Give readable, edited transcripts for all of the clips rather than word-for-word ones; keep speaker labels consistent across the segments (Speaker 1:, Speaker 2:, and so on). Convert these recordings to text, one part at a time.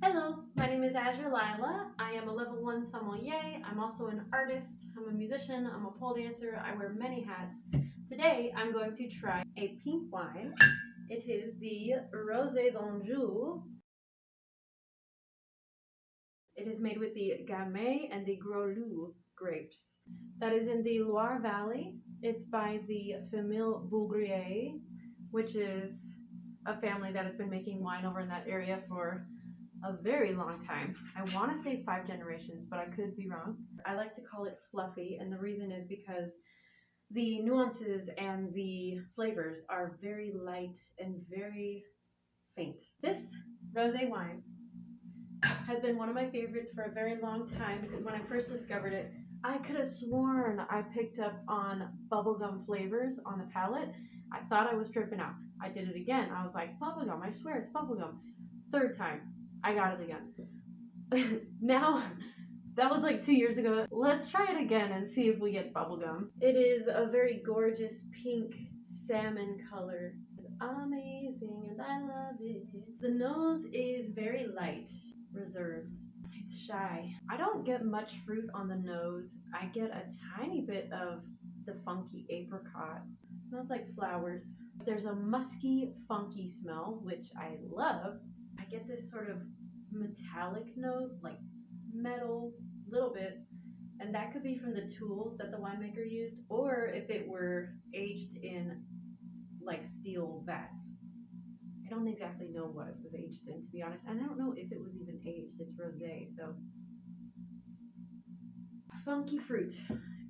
Speaker 1: Hello, my name is Azure Lila. I am a level 1 sommelier. I'm also an artist, I'm a musician, I'm a pole dancer, I wear many hats. Today I'm going to try a pink wine. It is the Rosé d'Anjou. It is made with the Gamay and the Gros Loup grapes. That is in the Loire Valley. It's by the famille Bougrier, which is a family that has been making wine over in that area for a very long time. I want to say 5 generations, but I could be wrong. I like to call it fluffy, and the reason is because the nuances and the flavors are very light and very faint. This rosé wine has been one of my favorites for a very long time because when I first discovered it, I could have sworn I picked up on bubblegum flavors on the palate. I thought I was tripping out. I did it again. I was like, bubblegum, I swear it's bubblegum. Third time, I got it again. Now, that was like 2 years ago. Let's try it again and see if we get bubblegum. It is a very gorgeous pink salmon color. It's amazing and I love it. The nose is very light, reserved. It's shy. I don't get much fruit on the nose. I get a tiny bit of the funky apricot. It smells like flowers. There's a musky, funky smell, which I love. I get this sort of metallic note, like metal, little bit, and that could be from the tools that the winemaker used, or if it were aged in like steel vats. I don't exactly know what it was aged in, to be honest, and I don't know if it was even aged. It's rosé, so funky fruit,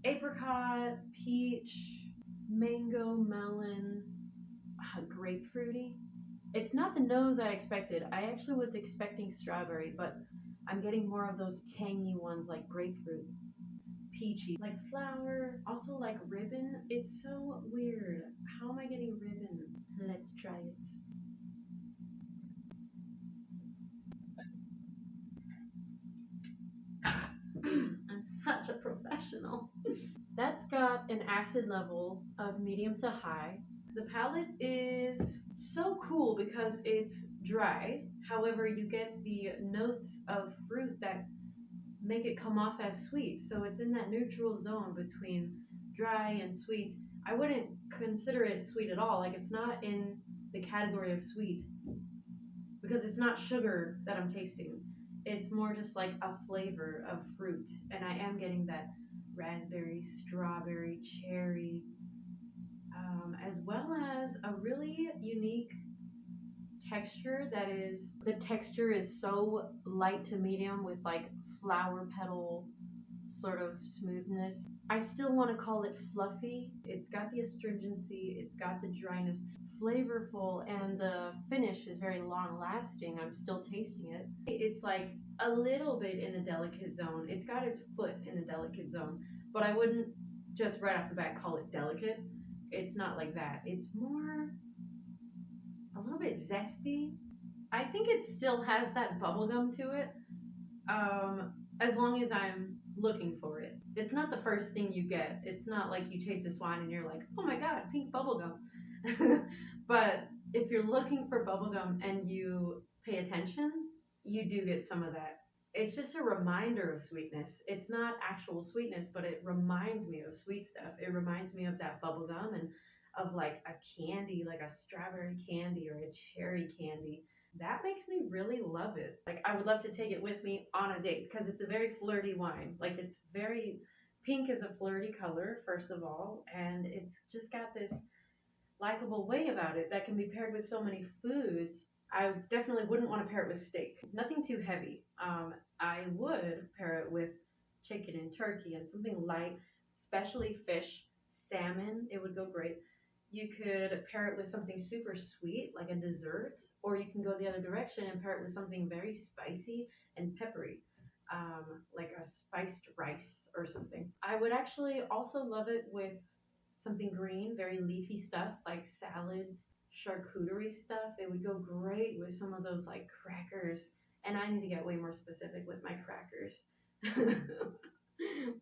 Speaker 1: apricot, peach, mango, melon, grapefruity. It's not the nose I expected. I actually was expecting strawberry, but I'm getting more of those tangy ones like grapefruit, peachy, like flower, also like ribbon. It's so weird. How am I getting ribbon? Let's try it. I'm such a professional. That's got an acid level of medium to high. The palate is so cool because it's dry. However, you get the notes of fruit that make it come off as sweet. So it's in that neutral zone between dry and sweet. I wouldn't consider it sweet at all. Like it's not in the category of sweet because it's not sugar that I'm tasting. It's more just like a flavor of fruit. And I am getting that raspberry, strawberry, cherry, as well as a really unique texture that is the texture is so light to medium with like flower petal sort of smoothness. I still want to call it fluffy. It's got the astringency, it's got the dryness, flavorful, and the finish is very long lasting. I'm still tasting it. It's like a little bit in the delicate zone. It's got its foot in the delicate zone, but I wouldn't just right off the bat call it delicate. It's not like that. It's more a little bit zesty. I think it still has that bubblegum to it, as long as I'm looking for it. It's not the first thing you get. It's not like you taste this wine and you're like, oh my god, pink bubblegum. But if you're looking for bubblegum and you pay attention, you do get some of that. It's just a reminder of sweetness. It's not actual sweetness, but it reminds me of sweet stuff. It reminds me of that bubblegum and of like a candy, like a strawberry candy or a cherry candy. That makes me really love it. Like I would love to take it with me on a date because it's a very flirty wine. Like it's very pink is a flirty color, first of all, and it's just got this likable way about it that can be paired with so many foods. I definitely wouldn't want to pair it with steak. Nothing too heavy. I would pair it with chicken and turkey and something light, especially fish, salmon. It would go great. You could pair it with something super sweet, like a dessert, or you can go the other direction and pair it with something very spicy and peppery, like a spiced rice or something. I would actually also love it with something green, very leafy stuff like salads, charcuterie stuff. It would go great with some of those like crackers. And I need to get way more specific with my crackers.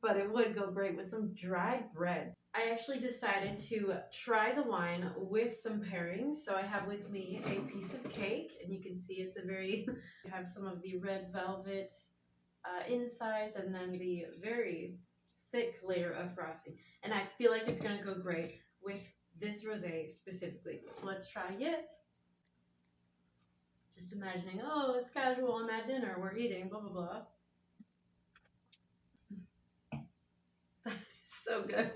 Speaker 1: But it would go great with some dried bread. I actually decided to try the wine with some pairings. So I have with me a piece of cake. and you can see it's a very, you have some of the red velvet insides, and then the very thick layer of frosting. And I feel like it's gonna go great with this rosé specifically. So let's try it. Just imagining, oh, it's casual, I'm at dinner, we're eating, blah, blah, blah. That is so good.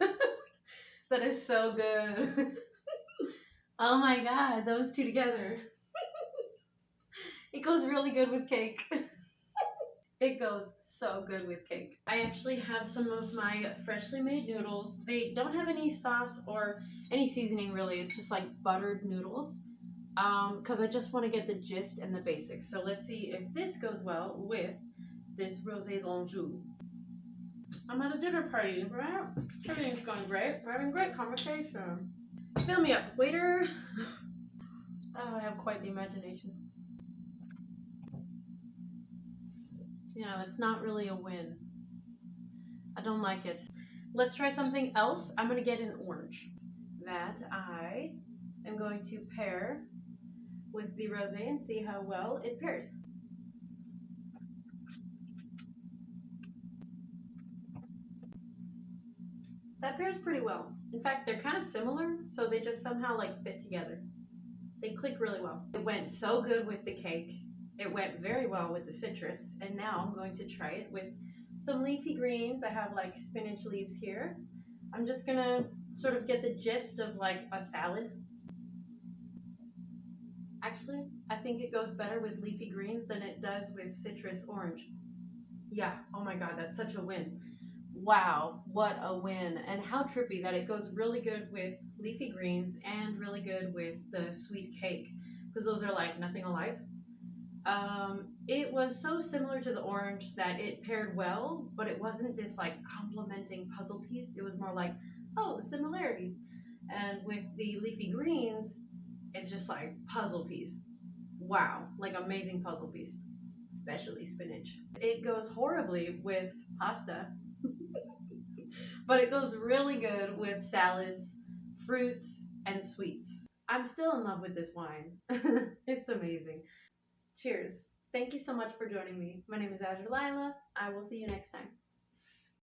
Speaker 1: That is so good. Oh my god, those two together. It goes really good with cake. It goes so good with cake. I actually have some of my freshly made noodles. They don't have any sauce or any seasoning really. It's just like buttered noodles. Because I just want to get the gist and the basics. So let's see if this goes well with this rosé d'Anjou. I'm at a dinner party, right? Everything's going great. We're having great conversation. Fill me up, waiter. Oh, I have quite the imagination. Yeah, it's not really a win. I don't like it. Let's try something else. I'm gonna get an orange that I am going to pair with the rosé and see how well it pairs. That pairs pretty well. In fact, they're kind of similar, so they just somehow like fit together. They click really well. It went so good with the cake. It went very well with the citrus, and now I'm going to try it with some leafy greens. I have like spinach leaves here. I'm just gonna sort of get the gist of like a salad. Actually, I think it goes better with leafy greens than it does with citrus orange. Yeah, oh my god, that's such a win. Wow, what a win. And how trippy that it goes really good with leafy greens and really good with the sweet cake, because those are like nothing alike. It was so similar to the orange that it paired well, but it wasn't this like complementing puzzle piece. It was more like, oh, similarities. And with the leafy greens, it's just like puzzle piece. Wow, like amazing puzzle piece, especially spinach. It goes horribly with pasta, but it goes really good with salads, fruits, and sweets. I'm still in love with this wine. It's amazing. Cheers. Thank you so much for joining me. My name is Azure Lila. I will see you next time.